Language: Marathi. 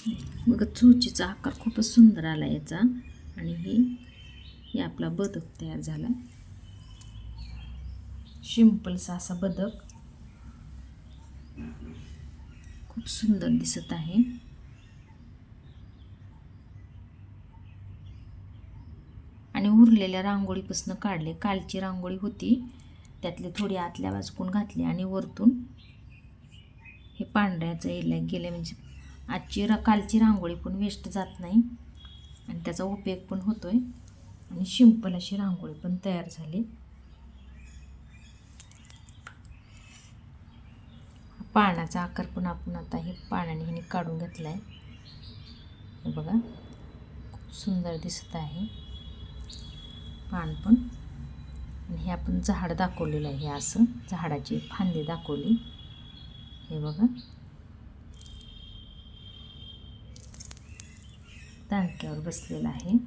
बघा चोचीचा आकार खूपच सुंदर आला याचा. आणि हे आपला बदक तयार झाला. सिंपलसा असा बदक खूप सुंदर दिसत आहे. आणि उरलेल्या रांगोळीपासून काढले. कालची रांगोळी होती त्यातली थोडी आतल्या बाजूकून घातली आणि वरतून हे पांढऱ्याचं गेले म्हणजे कालची रांगोळी पण वेस्ट जात नाही आणि त्याचा उपयोग पण होतोय आणि सिंपल अशी रांगोळी पण तयार झाली. पानाचा आकार पण आपण आता हे पानाने काढून घेतला आहे. हे बघा खूप सुंदर दिसत आहे पान पण. आणि हे आपण झाड दाखवलेलं आहे. असं झाडाची फांदी दाखवली. हे बघा दांडक्यावर बसलेलं आहे.